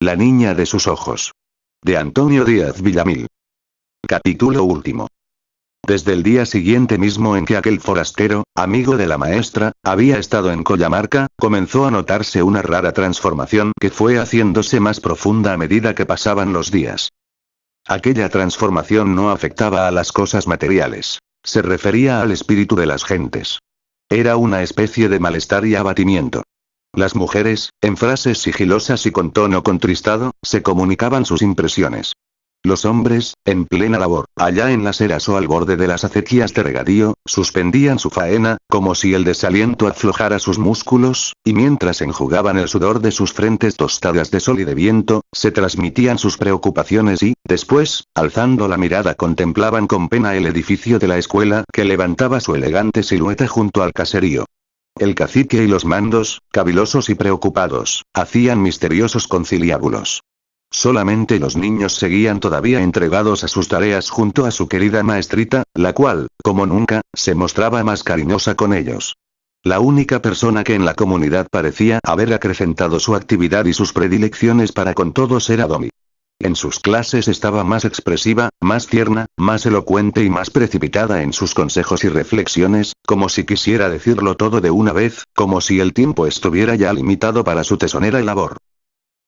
La niña de sus ojos. De Antonio Díaz Villamil. Capítulo último. Desde el día siguiente mismo en que aquel forastero, amigo de la maestra, había estado en Collamarca, comenzó a notarse una rara transformación que fue haciéndose más profunda a medida que pasaban los días. Aquella transformación no afectaba a las cosas materiales. Se refería al espíritu de las gentes. Era una especie de malestar y abatimiento. Las mujeres, en frases sigilosas y con tono contristado, se comunicaban sus impresiones. Los hombres, en plena labor, allá en las eras o al borde de las acequias de regadío, suspendían su faena, como si el desaliento aflojara sus músculos, y mientras enjugaban el sudor de sus frentes tostadas de sol y de viento, se transmitían sus preocupaciones y, después, alzando la mirada contemplaban con pena el edificio de la escuela que levantaba su elegante silueta junto al caserío. El cacique y los mandos, cavilosos y preocupados, hacían misteriosos conciliábulos. Solamente los niños seguían todavía entregados a sus tareas junto a su querida maestrita, la cual, como nunca, se mostraba más cariñosa con ellos. La única persona que en la comunidad parecía haber acrecentado su actividad y sus predilecciones para con todos era Domi. En sus clases estaba más expresiva, más tierna, más elocuente y más precipitada en sus consejos y reflexiones, como si quisiera decirlo todo de una vez, como si el tiempo estuviera ya limitado para su tesonera labor.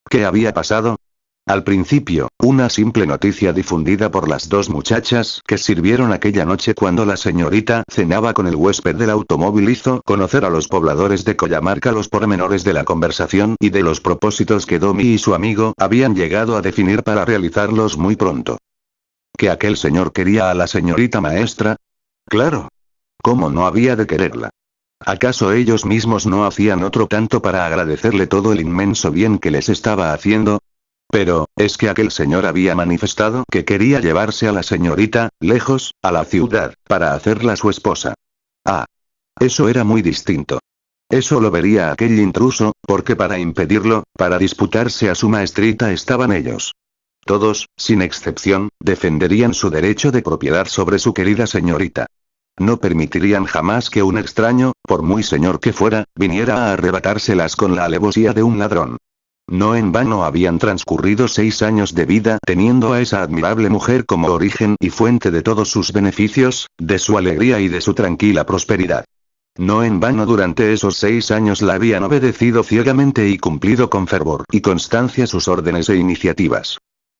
¿Qué había pasado? Al principio, una simple noticia difundida por las dos muchachas que sirvieron aquella noche cuando la señorita cenaba con el huésped del automóvil hizo conocer a los pobladores de Collamarca los pormenores de la conversación y de los propósitos que Domi y su amigo habían llegado a definir para realizarlos muy pronto. ¿Que aquel señor quería a la señorita maestra? Claro. ¿Cómo no había de quererla? ¿Acaso ellos mismos no hacían otro tanto para agradecerle todo el inmenso bien que les estaba haciendo? Pero, es que aquel señor había manifestado que quería llevarse a la señorita, lejos, a la ciudad, para hacerla su esposa. Ah. Eso era muy distinto. Eso lo vería aquel intruso, porque para impedirlo, para disputarse a su maestrita estaban ellos. Todos, sin excepción, defenderían su derecho de propiedad sobre su querida señorita. No permitirían jamás que un extraño, por muy señor que fuera, viniera a arrebatárselas con la alevosía de un ladrón. No en vano habían transcurrido 6 años de vida teniendo a esa admirable mujer como origen y fuente de todos sus beneficios, de su alegría y de su tranquila prosperidad. No en vano durante esos 6 años la habían obedecido ciegamente y cumplido con fervor y constancia sus órdenes e iniciativas.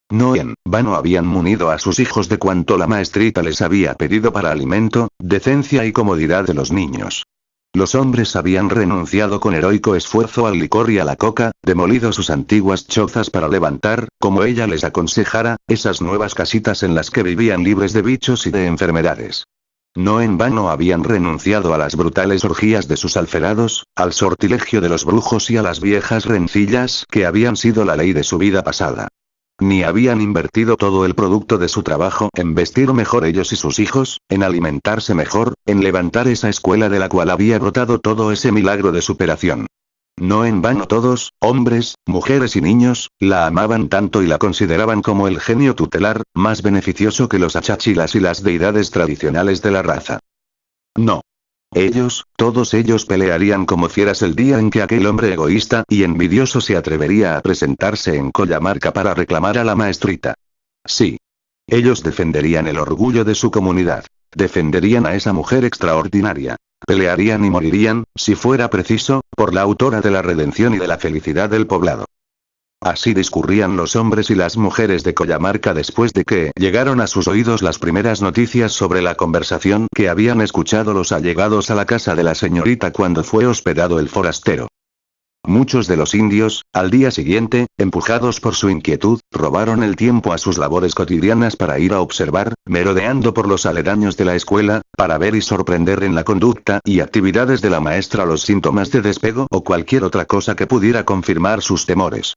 No en vano habían munido a sus hijos de cuanto la maestrita les había pedido para alimento, decencia y comodidad de los niños. Los hombres habían renunciado con heroico esfuerzo al licor y a la coca, demolido sus antiguas chozas para levantar, como ella les aconsejara, esas nuevas casitas en las que vivían libres de bichos y de enfermedades. No en vano habían renunciado a las brutales orgías de sus alferados, al sortilegio de los brujos y a las viejas rencillas que habían sido la ley de su vida pasada. Ni habían invertido todo el producto de su trabajo en vestir mejor ellos y sus hijos, en alimentarse mejor, en levantar esa escuela de la cual había brotado todo ese milagro de superación. No en vano todos, hombres, mujeres y niños, la amaban tanto y la consideraban como el genio tutelar, más beneficioso que los achachilas y las deidades tradicionales de la raza. No. Ellos, todos ellos pelearían como fieras el día en que aquel hombre egoísta y envidioso se atrevería a presentarse en Collamarca para reclamar a la maestrita. Sí. Ellos defenderían el orgullo de su comunidad. Defenderían a esa mujer extraordinaria. Pelearían y morirían, si fuera preciso, por la autora de la redención y de la felicidad del poblado. Así discurrían los hombres y las mujeres de Collamarca después de que llegaron a sus oídos las primeras noticias sobre la conversación que habían escuchado los allegados a la casa de la señorita cuando fue hospedado el forastero. Muchos de los indios, al día siguiente, empujados por su inquietud, robaron el tiempo a sus labores cotidianas para ir a observar, merodeando por los aledaños de la escuela, para ver y sorprender en la conducta y actividades de la maestra los síntomas de despego o cualquier otra cosa que pudiera confirmar sus temores.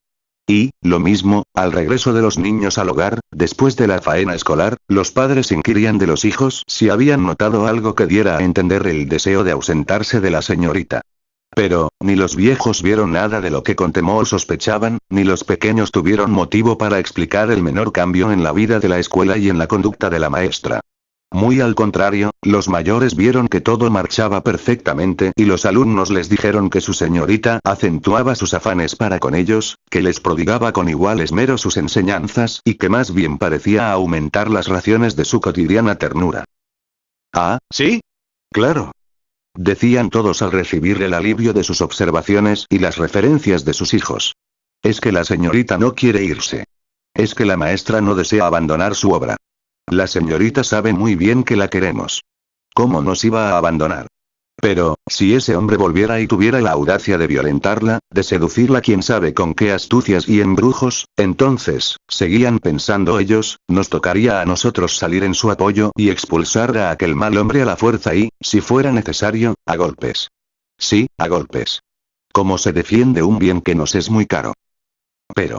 Y, lo mismo, al regreso de los niños al hogar, después de la faena escolar, los padres inquirían de los hijos si habían notado algo que diera a entender el deseo de ausentarse de la señorita. Pero, ni los viejos vieron nada de lo que con temor sospechaban, ni los pequeños tuvieron motivo para explicar el menor cambio en la vida de la escuela y en la conducta de la maestra. Muy al contrario, los mayores vieron que todo marchaba perfectamente y los alumnos les dijeron que su señorita acentuaba sus afanes para con ellos, que les prodigaba con igual esmero sus enseñanzas y que más bien parecía aumentar las raciones de su cotidiana ternura. Ah, ¿sí? Claro. Decían todos al recibir el alivio de sus observaciones y las referencias de sus hijos. Es que la señorita no quiere irse. Es que la maestra no desea abandonar su obra. La señorita sabe muy bien que la queremos. ¿Cómo nos iba a abandonar? Pero, si ese hombre volviera y tuviera la audacia de violentarla, de seducirla quién sabe con qué astucias y embrujos, entonces, seguían pensando ellos, nos tocaría a nosotros salir en su apoyo y expulsar a aquel mal hombre a la fuerza y, si fuera necesario, a golpes. Sí, a golpes. Como se defiende un bien que nos es muy caro. Pero,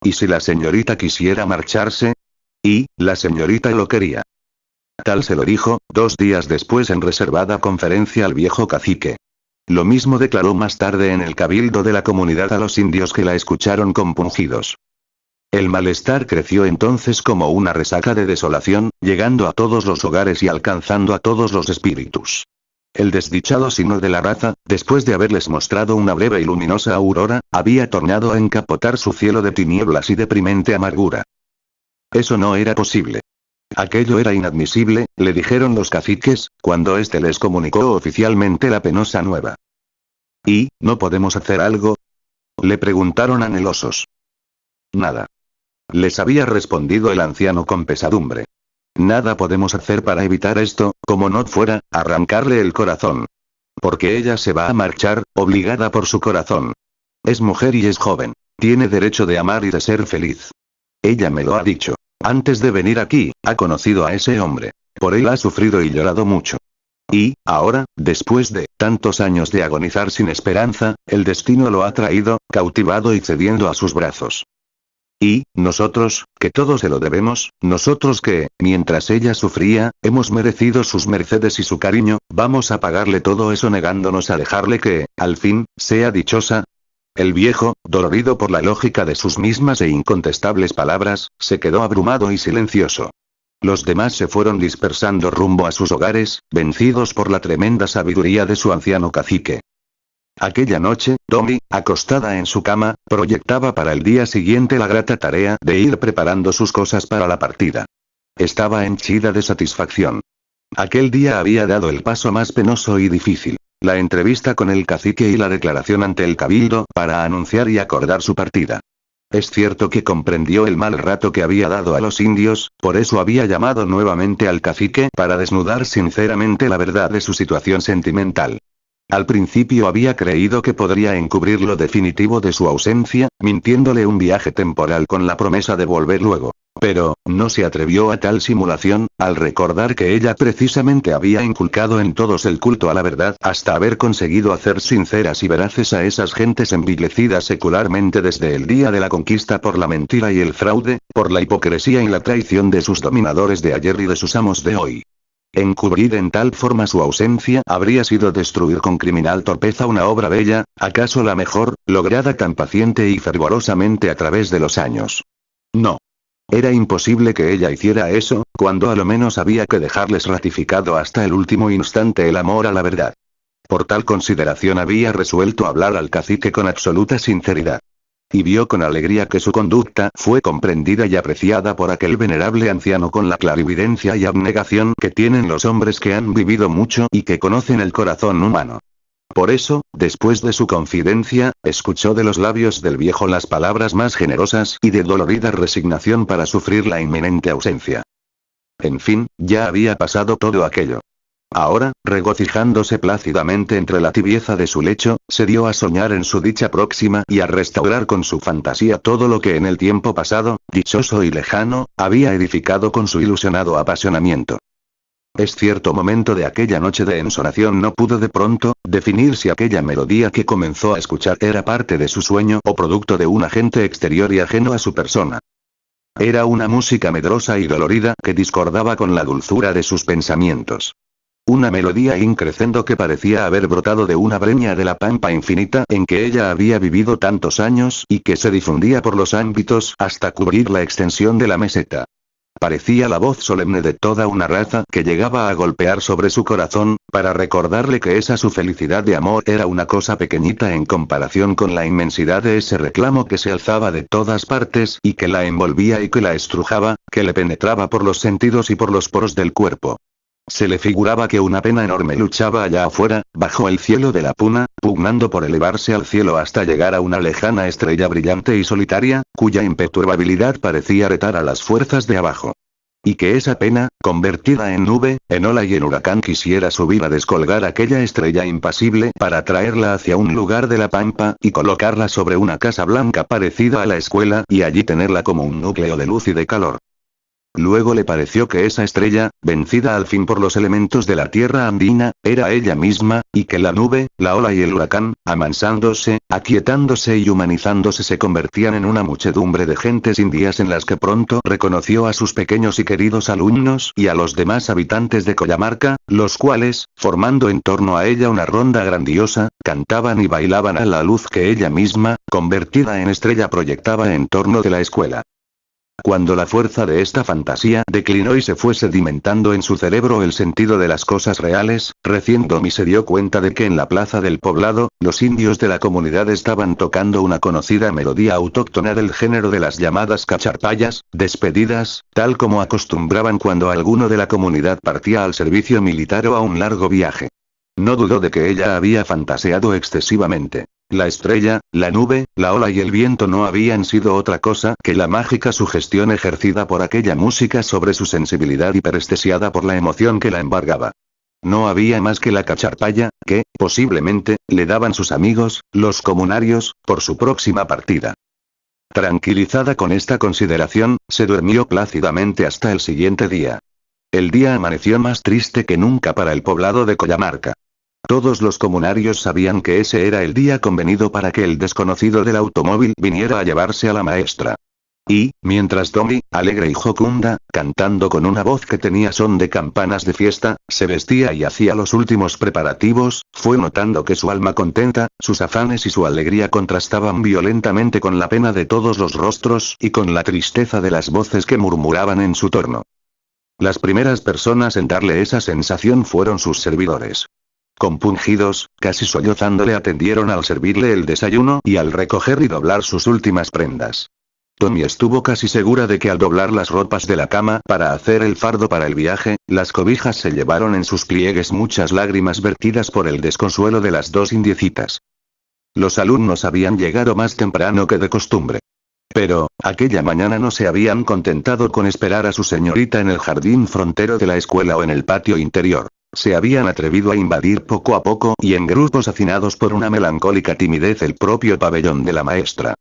¿y si la señorita quisiera marcharse? Y, la señorita lo quería. Tal se lo dijo, 2 días después en reservada conferencia al viejo cacique. Lo mismo declaró más tarde en el cabildo de la comunidad a los indios que la escucharon compungidos. El malestar creció entonces como una resaca de desolación, llegando a todos los hogares y alcanzando a todos los espíritus. El desdichado signo de la raza, después de haberles mostrado una breve y luminosa aurora, había tornado a encapotar su cielo de tinieblas y deprimente amargura. Eso no era posible. Aquello era inadmisible, le dijeron los caciques, cuando éste les comunicó oficialmente la penosa nueva. ¿Y, no podemos hacer algo? Le preguntaron anhelosos. Nada. Les había respondido el anciano con pesadumbre. Nada podemos hacer para evitar esto, como no fuera, arrancarle el corazón. Porque ella se va a marchar, obligada por su corazón. Es mujer y es joven. Tiene derecho de amar y de ser feliz. Ella me lo ha dicho. Antes de venir aquí, ha conocido a ese hombre. Por él ha sufrido y llorado mucho. Y, ahora, después de tantos años de agonizar sin esperanza, el destino lo ha traído, cautivado y cediendo a sus brazos. Y, nosotros, que todo se lo debemos, nosotros que, mientras ella sufría, hemos merecido sus mercedes y su cariño, vamos a pagarle todo eso negándonos a dejarle que, al fin, sea dichosa. El viejo, dolorido por la lógica de sus mismas e incontestables palabras, se quedó abrumado y silencioso. Los demás se fueron dispersando rumbo a sus hogares, vencidos por la tremenda sabiduría de su anciano cacique. Aquella noche, Domi, acostada en su cama, proyectaba para el día siguiente la grata tarea de ir preparando sus cosas para la partida. Estaba henchida de satisfacción. Aquel día había dado el paso más penoso y difícil. La entrevista con el cacique y la declaración ante el cabildo para anunciar y acordar su partida. Es cierto que comprendió el mal rato que había dado a los indios, por eso había llamado nuevamente al cacique para desnudar sinceramente la verdad de su situación sentimental. Al principio había creído que podría encubrir lo definitivo de su ausencia, mintiéndole un viaje temporal con la promesa de volver luego. Pero, no se atrevió a tal simulación, al recordar que ella precisamente había inculcado en todos el culto a la verdad hasta haber conseguido hacer sinceras y veraces a esas gentes envilecidas secularmente desde el día de la conquista por la mentira y el fraude, por la hipocresía y la traición de sus dominadores de ayer y de sus amos de hoy. Encubrir en tal forma su ausencia habría sido destruir con criminal torpeza una obra bella, acaso la mejor, lograda tan paciente y fervorosamente a través de los años. No. Era imposible que ella hiciera eso, cuando a lo menos había que dejarles ratificado hasta el último instante el amor a la verdad. Por tal consideración había resuelto hablar al cacique con absoluta sinceridad. Y vio con alegría que su conducta fue comprendida y apreciada por aquel venerable anciano con la clarividencia y abnegación que tienen los hombres que han vivido mucho y que conocen el corazón humano. Por eso, después de su confidencia, escuchó de los labios del viejo las palabras más generosas y de dolorida resignación para sufrir la inminente ausencia. En fin, ya había pasado todo aquello. Ahora, regocijándose plácidamente entre la tibieza de su lecho, se dio a soñar en su dicha próxima y a restaurar con su fantasía todo lo que en el tiempo pasado, dichoso y lejano, había edificado con su ilusionado apasionamiento. Es cierto momento de aquella noche de ensonación no pudo de pronto definir si aquella melodía que comenzó a escuchar era parte de su sueño o producto de un agente exterior y ajeno a su persona. Era una música medrosa y dolorida que discordaba con la dulzura de sus pensamientos. Una melodía increcendo que parecía haber brotado de una breña de la pampa infinita en que ella había vivido tantos años y que se difundía por los ámbitos hasta cubrir la extensión de la meseta. Parecía la voz solemne de toda una raza que llegaba a golpear sobre su corazón, para recordarle que esa su felicidad de amor era una cosa pequeñita en comparación con la inmensidad de ese reclamo que se alzaba de todas partes y que la envolvía y que la estrujaba, que le penetraba por los sentidos y por los poros del cuerpo. Se le figuraba que una pena enorme luchaba allá afuera, bajo el cielo de la puna, pugnando por elevarse al cielo hasta llegar a una lejana estrella brillante y solitaria, cuya imperturbabilidad parecía retar a las fuerzas de abajo. Y que esa pena, convertida en nube, en ola y en huracán quisiera subir a descolgar aquella estrella impasible para traerla hacia un lugar de la pampa y colocarla sobre una casa blanca parecida a la escuela y allí tenerla como un núcleo de luz y de calor. Luego le pareció que esa estrella, vencida al fin por los elementos de la tierra andina, era ella misma, y que la nube, la ola y el huracán, amansándose, aquietándose y humanizándose se convertían en una muchedumbre de gentes indias en las que pronto reconoció a sus pequeños y queridos alumnos y a los demás habitantes de Coyamarca, los cuales, formando en torno a ella una ronda grandiosa, cantaban y bailaban a la luz que ella misma, convertida en estrella, proyectaba en torno de la escuela. Cuando la fuerza de esta fantasía declinó y se fue sedimentando en su cerebro el sentido de las cosas reales, recién Domi se dio cuenta de que en la plaza del poblado, los indios de la comunidad estaban tocando una conocida melodía autóctona del género de las llamadas cacharpayas, despedidas, tal como acostumbraban cuando alguno de la comunidad partía al servicio militar o a un largo viaje. No dudó de que ella había fantaseado excesivamente. La estrella, la nube, la ola y el viento no habían sido otra cosa que la mágica sugestión ejercida por aquella música sobre su sensibilidad hiperestesiada por la emoción que la embargaba. No había más que la cacharpaya, que, posiblemente, le daban sus amigos, los comunarios, por su próxima partida. Tranquilizada con esta consideración, se durmió plácidamente hasta el siguiente día. El día amaneció más triste que nunca para el poblado de Coyamarca. Todos los comunarios sabían que ese era el día convenido para que el desconocido del automóvil viniera a llevarse a la maestra. Y, mientras Tommy, alegre y jocunda, cantando con una voz que tenía son de campanas de fiesta, se vestía y hacía los últimos preparativos, fue notando que su alma contenta, sus afanes y su alegría contrastaban violentamente con la pena de todos los rostros y con la tristeza de las voces que murmuraban en su torno. Las primeras personas en darle esa sensación fueron sus servidores. Compungidos, casi sollozando le atendieron al servirle el desayuno y al recoger y doblar sus últimas prendas. Tommy estuvo casi segura de que al doblar las ropas de la cama para hacer el fardo para el viaje, las cobijas se llevaron en sus pliegues muchas lágrimas vertidas por el desconsuelo de las dos indiecitas. Los alumnos habían llegado más temprano que de costumbre. Pero, aquella mañana no se habían contentado con esperar a su señorita en el jardín frontero de la escuela o en el patio interior. Se habían atrevido a invadir poco a poco y en grupos hacinados por una melancólica timidez el propio pabellón de la maestra.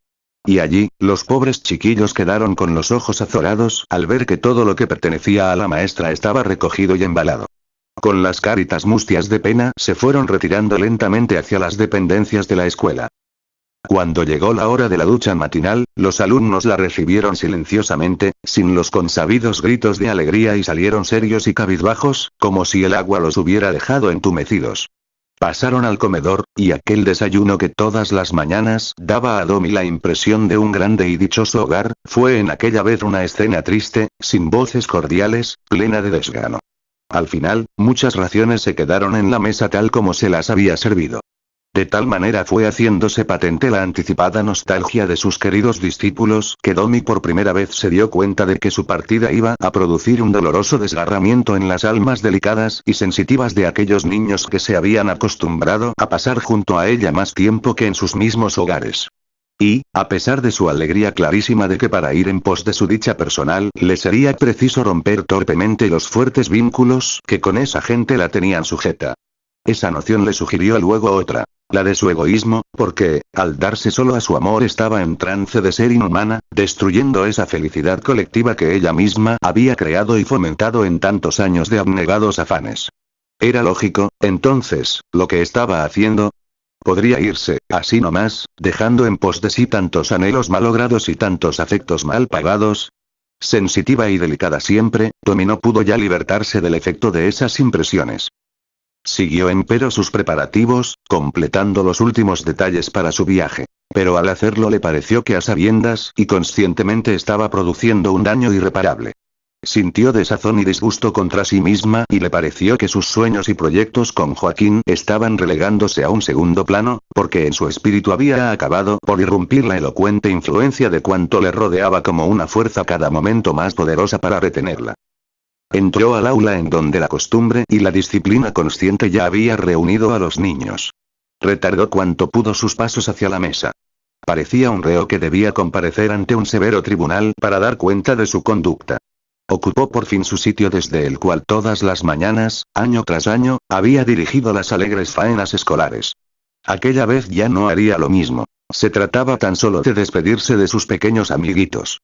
Y allí, los pobres chiquillos quedaron con los ojos azorados al ver que todo lo que pertenecía a la maestra estaba recogido y embalado. Con las caritas mustias de pena se fueron retirando lentamente hacia las dependencias de la escuela. Cuando llegó la hora de la ducha matinal, los alumnos la recibieron silenciosamente, sin los consabidos gritos de alegría y salieron serios y cabizbajos, como si el agua los hubiera dejado entumecidos. Pasaron al comedor, y aquel desayuno que todas las mañanas daba a Domi la impresión de un grande y dichoso hogar, fue en aquella vez una escena triste, sin voces cordiales, plena de desgano. Al final, muchas raciones se quedaron en la mesa tal como se las había servido. De tal manera fue haciéndose patente la anticipada nostalgia de sus queridos discípulos que Domi por primera vez se dio cuenta de que su partida iba a producir un doloroso desgarramiento en las almas delicadas y sensitivas de aquellos niños que se habían acostumbrado a pasar junto a ella más tiempo que en sus mismos hogares. Y, a pesar de su alegría clarísima de que para ir en pos de su dicha personal le sería preciso romper torpemente los fuertes vínculos que con esa gente la tenían sujeta. Esa noción le sugirió luego otra. La de su egoísmo, porque, al darse solo a su amor estaba en trance de ser inhumana, destruyendo esa felicidad colectiva que ella misma había creado y fomentado en tantos años de abnegados afanes. Era lógico, entonces, lo que estaba haciendo. Podría irse, así nomás, dejando en pos de sí tantos anhelos malogrados y tantos afectos mal pagados. Sensitiva y delicada siempre, Tommy no pudo ya libertarse del efecto de esas impresiones. Siguió empero sus preparativos, completando los últimos detalles para su viaje. Pero al hacerlo le pareció que a sabiendas y conscientemente estaba produciendo un daño irreparable. Sintió desazón y disgusto contra sí misma y le pareció que sus sueños y proyectos con Joaquín estaban relegándose a un segundo plano, porque en su espíritu había acabado por irrumpir la elocuente influencia de cuanto le rodeaba como una fuerza cada momento más poderosa para retenerla. Entró al aula en donde la costumbre y la disciplina consciente ya había reunido a los niños. Retardó cuanto pudo sus pasos hacia la mesa. Parecía un reo que debía comparecer ante un severo tribunal para dar cuenta de su conducta. Ocupó por fin su sitio desde el cual todas las mañanas, año tras año, había dirigido las alegres faenas escolares. Aquella vez ya no haría lo mismo. Se trataba tan solo de despedirse de sus pequeños amiguitos.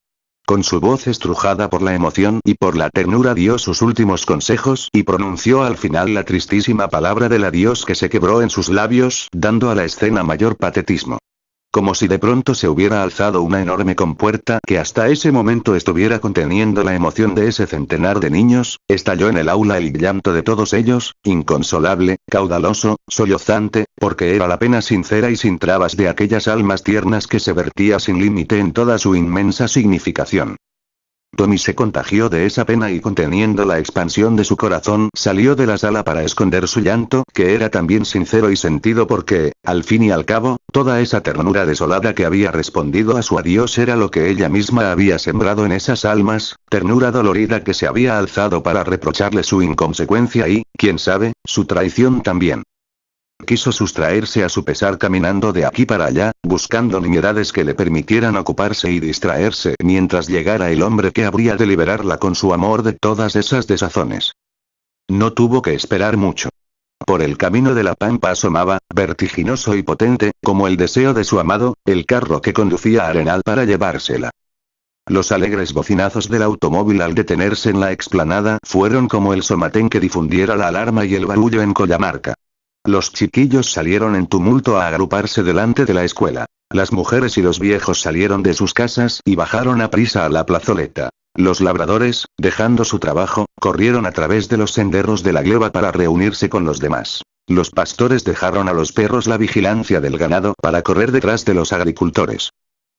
Con su voz estrujada por la emoción y por la ternura dio sus últimos consejos y pronunció al final la tristísima palabra del adiós que se quebró en sus labios, dando a la escena mayor patetismo. Como si de pronto se hubiera alzado una enorme compuerta que hasta ese momento estuviera conteniendo la emoción de ese centenar de niños, estalló en el aula el llanto de todos ellos, inconsolable, caudaloso, sollozante, porque era la pena sincera y sin trabas de aquellas almas tiernas que se vertía sin límite en toda su inmensa significación. Tommy se contagió de esa pena y conteniendo la expansión de su corazón salió de la sala para esconder su llanto, que era también sincero y sentido porque, al fin y al cabo, toda esa ternura desolada que había respondido a su adiós era lo que ella misma había sembrado en esas almas, ternura dolorida que se había alzado para reprocharle su inconsecuencia y, quién sabe, su traición también. Quiso sustraerse a su pesar caminando de aquí para allá, buscando nimiedades que le permitieran ocuparse y distraerse mientras llegara el hombre que habría de liberarla con su amor de todas esas desazones. No tuvo que esperar mucho. Por el camino de la pampa asomaba, vertiginoso y potente, como el deseo de su amado, el carro que conducía a Arenal para llevársela. Los alegres bocinazos del automóvil al detenerse en la explanada fueron como el somatén que difundiera la alarma y el barullo en Collamarca. Los chiquillos salieron en tumulto a agruparse delante de la escuela. Las mujeres y los viejos salieron de sus casas y bajaron a prisa a la plazoleta. Los labradores, dejando su trabajo, corrieron a través de los senderos de la gleba para reunirse con los demás. Los pastores dejaron a los perros la vigilancia del ganado para correr detrás de los agricultores.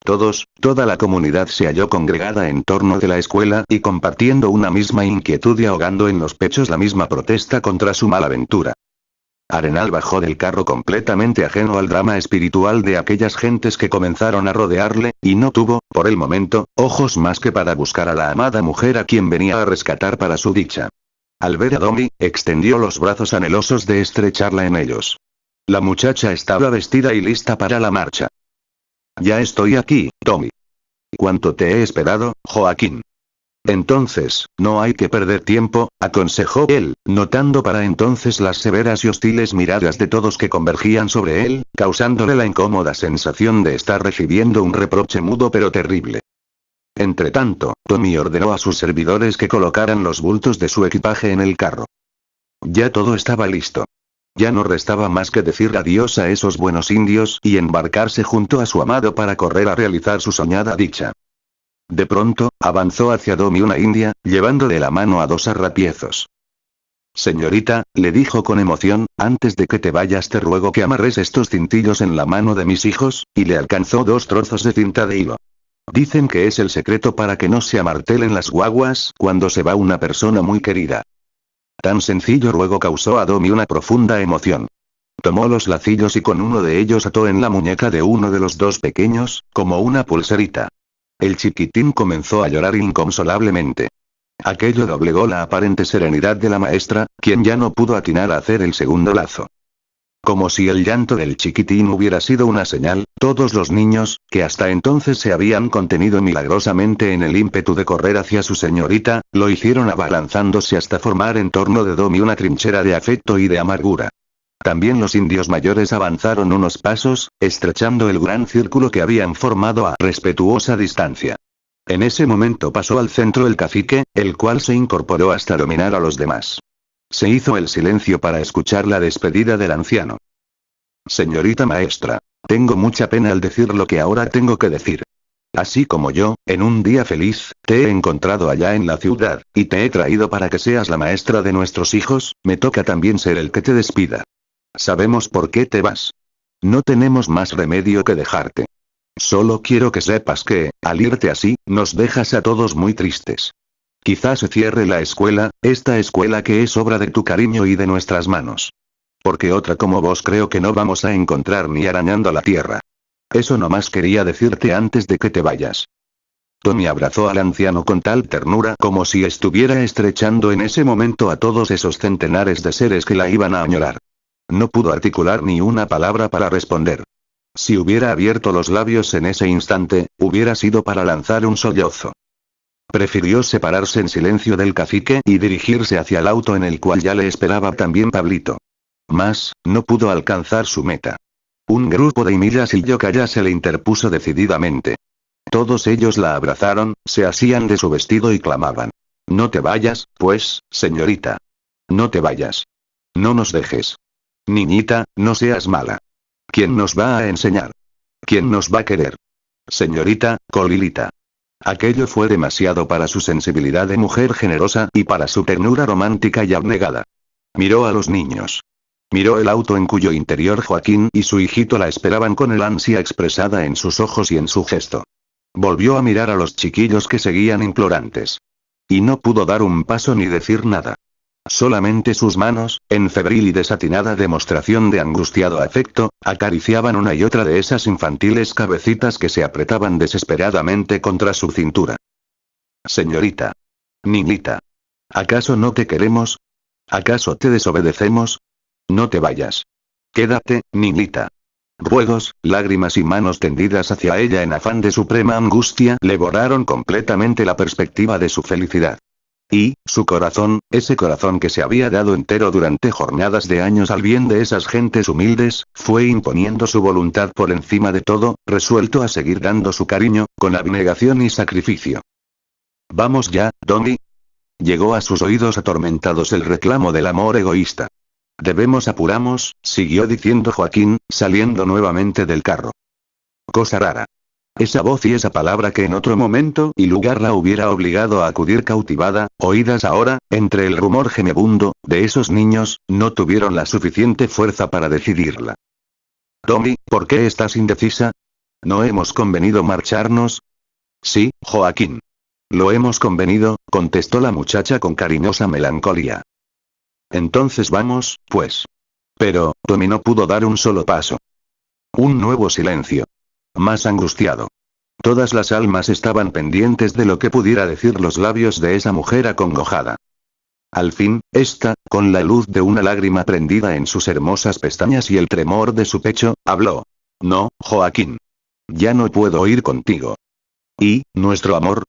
Toda la comunidad se halló congregada en torno de la escuela y compartiendo una misma inquietud y ahogando en los pechos la misma protesta contra su mala ventura. Arenal bajó del carro completamente ajeno al drama espiritual de aquellas gentes que comenzaron a rodearle, y no tuvo, por el momento, ojos más que para buscar a la amada mujer a quien venía a rescatar para su dicha. Al ver a Domi, extendió los brazos anhelosos de estrecharla en ellos. La muchacha estaba vestida y lista para la marcha. Ya estoy aquí, Tommy. ¿Cuánto te he esperado, Joaquín? Entonces, no hay que perder tiempo, aconsejó él, notando para entonces las severas y hostiles miradas de todos que convergían sobre él, causándole la incómoda sensación de estar recibiendo un reproche mudo pero terrible. Entretanto, Tommy ordenó a sus servidores que colocaran los bultos de su equipaje en el carro. Ya todo estaba listo. Ya no restaba más que decir adiós a esos buenos indios y embarcarse junto a su amado para correr a realizar su soñada dicha. De pronto, avanzó hacia Domi una india, llevando de la mano a dos arrapiezos. Señorita, le dijo con emoción, antes de que te vayas te ruego que amarres estos cintillos en la mano de mis hijos, y le alcanzó 2 trozos de cinta de hilo. Dicen que es el secreto para que no se amartelen las guaguas cuando se va una persona muy querida. Tan sencillo ruego causó a Domi una profunda emoción. Tomó los lacillos y con uno de ellos ató en la muñeca de uno de los dos pequeños, como una pulserita. El chiquitín comenzó a llorar inconsolablemente. Aquello doblegó la aparente serenidad de la maestra, quien ya no pudo atinar a hacer el segundo lazo. Como si el llanto del chiquitín hubiera sido una señal, todos los niños, que hasta entonces se habían contenido milagrosamente en el ímpetu de correr hacia su señorita, lo hicieron abalanzándose hasta formar en torno de Domi una trinchera de afecto y de amargura. También los indios mayores avanzaron unos pasos, estrechando el gran círculo que habían formado a respetuosa distancia. En ese momento pasó al centro el cacique, el cual se incorporó hasta dominar a los demás. Se hizo el silencio para escuchar la despedida del anciano. Señorita maestra, tengo mucha pena al decir lo que ahora tengo que decir. Así como yo, en un día feliz, te he encontrado allá en la ciudad, y te he traído para que seas la maestra de nuestros hijos, me toca también ser el que te despida. Sabemos por qué te vas. No tenemos más remedio que dejarte. Solo quiero que sepas que, al irte así, nos dejas a todos muy tristes. Quizá se cierre la escuela, esta escuela que es obra de tu cariño y de nuestras manos. Porque otra como vos creo que no vamos a encontrar ni arañando la tierra. Eso nomás quería decirte antes de que te vayas. Tommy abrazó al anciano con tal ternura como si estuviera estrechando en ese momento a todos esos centenares de seres que la iban a añorar. No pudo articular ni una palabra para responder. Si hubiera abierto los labios en ese instante, hubiera sido para lanzar un sollozo. Prefirió separarse en silencio del cacique y dirigirse hacia el auto en el cual ya le esperaba también Pablito. Mas, no pudo alcanzar su meta. Un grupo de Imillas y Yokaya se le interpuso decididamente. Todos ellos la abrazaron, se asían de su vestido y clamaban. No te vayas, pues, señorita. No te vayas. No nos dejes. Niñita, no seas mala. ¿Quién nos va a enseñar? ¿Quién nos va a querer? Señorita, Colilita. Aquello fue demasiado para su sensibilidad de mujer generosa y para su ternura romántica y abnegada. Miró a los niños. Miró el auto en cuyo interior Joaquín y su hijito la esperaban con el ansia expresada en sus ojos y en su gesto. Volvió a mirar a los chiquillos que seguían implorantes. Y no pudo dar un paso ni decir nada. Solamente sus manos, en febril y desatinada demostración de angustiado afecto, acariciaban una y otra de esas infantiles cabecitas que se apretaban desesperadamente contra su cintura. Señorita. Niñita. ¿Acaso no te queremos? ¿Acaso te desobedecemos? No te vayas. Quédate, niñita. Ruegos, lágrimas y manos tendidas hacia ella en afán de suprema angustia le borraron completamente la perspectiva de su felicidad. Y, su corazón, ese corazón que se había dado entero durante jornadas de años al bien de esas gentes humildes, fue imponiendo su voluntad por encima de todo, resuelto a seguir dando su cariño, con abnegación y sacrificio. Vamos ya, Tommy. Llegó a sus oídos atormentados el reclamo del amor egoísta. Debemos apuramos, siguió diciendo Joaquín, saliendo nuevamente del carro. Cosa rara. Esa voz y esa palabra que en otro momento y lugar la hubiera obligado a acudir cautivada, oídas ahora, entre el rumor gemebundo, de esos niños, no tuvieron la suficiente fuerza para decidirla. Tommy, ¿por qué estás indecisa? ¿No hemos convenido marcharnos? Sí, Joaquín. Lo hemos convenido, contestó la muchacha con cariñosa melancolía. Entonces vamos, pues. Pero, Tommy no pudo dar un solo paso. Un nuevo silencio. Más angustiado. Todas las almas estaban pendientes de lo que pudiera decir los labios de esa mujer acongojada. Al fin, esta, con la luz de una lágrima prendida en sus hermosas pestañas y el tremor de su pecho, habló. No, Joaquín. Ya no puedo ir contigo. ¿Y, nuestro amor?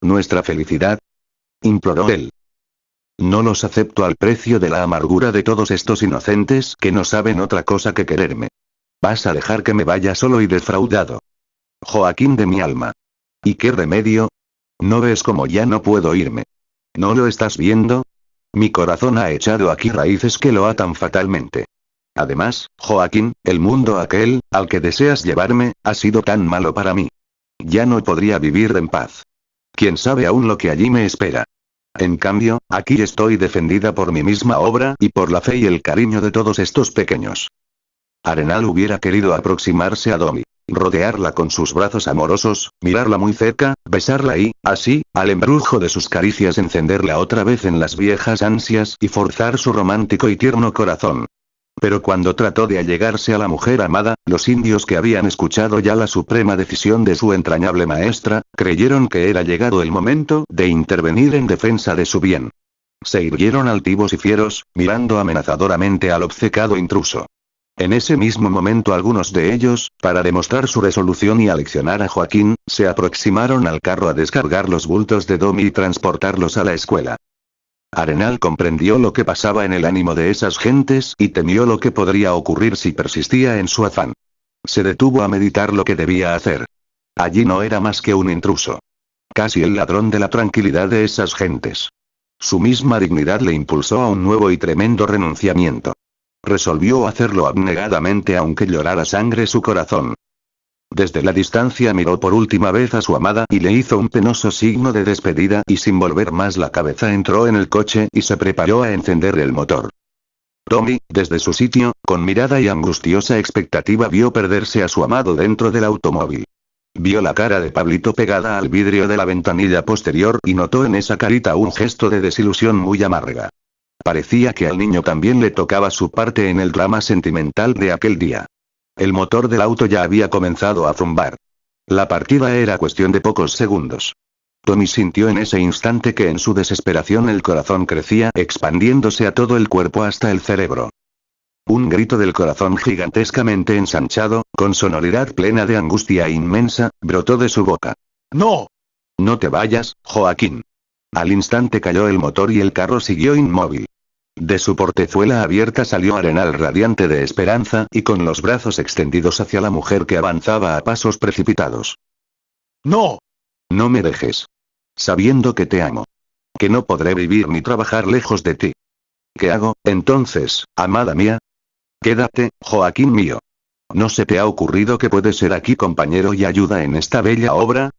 ¿Nuestra felicidad? Imploró él. No los acepto al precio de la amargura de todos estos inocentes que no saben otra cosa que quererme. ¿Vas a dejar que me vaya solo y defraudado? Joaquín de mi alma. ¿Y qué remedio? ¿No ves cómo ya no puedo irme? ¿No lo estás viendo? Mi corazón ha echado aquí raíces que lo atan fatalmente. Además, Joaquín, el mundo aquel, al que deseas llevarme, ha sido tan malo para mí. Ya no podría vivir en paz. ¿Quién sabe aún lo que allí me espera? En cambio, aquí estoy defendida por mi misma obra y por la fe y el cariño de todos estos pequeños. Arenal hubiera querido aproximarse a Domi, rodearla con sus brazos amorosos, mirarla muy cerca, besarla y, así, al embrujo de sus caricias encenderla otra vez en las viejas ansias y forzar su romántico y tierno corazón. Pero cuando trató de allegarse a la mujer amada, los indios que habían escuchado ya la suprema decisión de su entrañable maestra, creyeron que era llegado el momento de intervenir en defensa de su bien. Se irguieron altivos y fieros, mirando amenazadoramente al obcecado intruso. En ese mismo momento algunos de ellos, para demostrar su resolución y aleccionar a Joaquín, se aproximaron al carro a descargar los bultos de Domi y transportarlos a la escuela. Arenal comprendió lo que pasaba en el ánimo de esas gentes y temió lo que podría ocurrir si persistía en su afán. Se detuvo a meditar lo que debía hacer. Allí no era más que un intruso. Casi el ladrón de la tranquilidad de esas gentes. Su misma dignidad le impulsó a un nuevo y tremendo renunciamiento. Resolvió hacerlo abnegadamente aunque llorara sangre su corazón. Desde la distancia miró por última vez a su amada y le hizo un penoso signo de despedida y sin volver más la cabeza entró en el coche y se preparó a encender el motor. Tommy, desde su sitio, con mirada y angustiosa expectativa vio perderse a su amado dentro del automóvil. Vio la cara de Pablito pegada al vidrio de la ventanilla posterior y notó en esa carita un gesto de desilusión muy amarga. Parecía que al niño también le tocaba su parte en el drama sentimental de aquel día. El motor del auto ya había comenzado a zumbar. La partida era cuestión de pocos segundos. Tommy sintió en ese instante que en su desesperación el corazón crecía, expandiéndose a todo el cuerpo hasta el cerebro. Un grito del corazón gigantescamente ensanchado, con sonoridad plena de angustia inmensa, brotó de su boca. ¡No! No te vayas, Joaquín. Al instante cayó el motor y el carro siguió inmóvil. De su portezuela abierta salió Arenal radiante de esperanza y con los brazos extendidos hacia la mujer que avanzaba a pasos precipitados. ¡No! No me dejes. Sabiendo que te amo. Que no podré vivir ni trabajar lejos de ti. ¿Qué hago, entonces, amada mía? Quédate, Joaquín mío. ¿No se te ha ocurrido que puedes ser aquí compañero y ayuda en esta bella obra?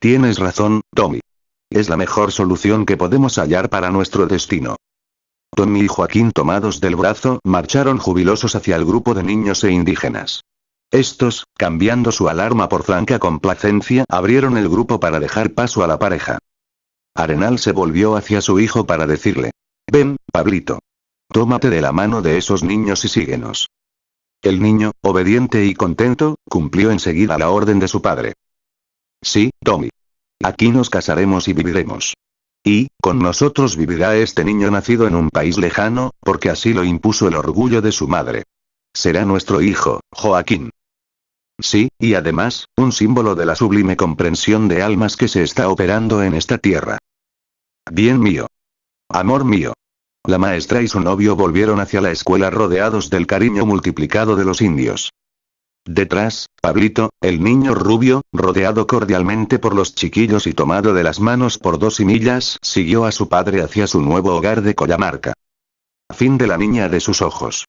Tienes razón, Tommy. Es la mejor solución que podemos hallar para nuestro destino. Tommy y Joaquín, tomados del brazo, marcharon jubilosos hacia el grupo de niños e indígenas. Estos, cambiando su alarma por franca complacencia, abrieron el grupo para dejar paso a la pareja. Arenal se volvió hacia su hijo para decirle: ven, Pablito. Tómate de la mano de esos niños y síguenos. El niño, obediente y contento, cumplió enseguida la orden de su padre. Sí, Tommy. Aquí nos casaremos y viviremos. Y, con nosotros vivirá este niño nacido en un país lejano, porque así lo impuso el orgullo de su madre. Será nuestro hijo, Joaquín. Sí, y además, un símbolo de la sublime comprensión de almas que se está operando en esta tierra. Bien mío. Amor mío. La maestra y su novio volvieron hacia la escuela rodeados del cariño multiplicado de los indios. Detrás, Pablito, el niño rubio, rodeado cordialmente por los chiquillos y tomado de las manos por 2 millas, siguió a su padre hacia su nuevo hogar de Collamarca. Fin de La niña de sus ojos.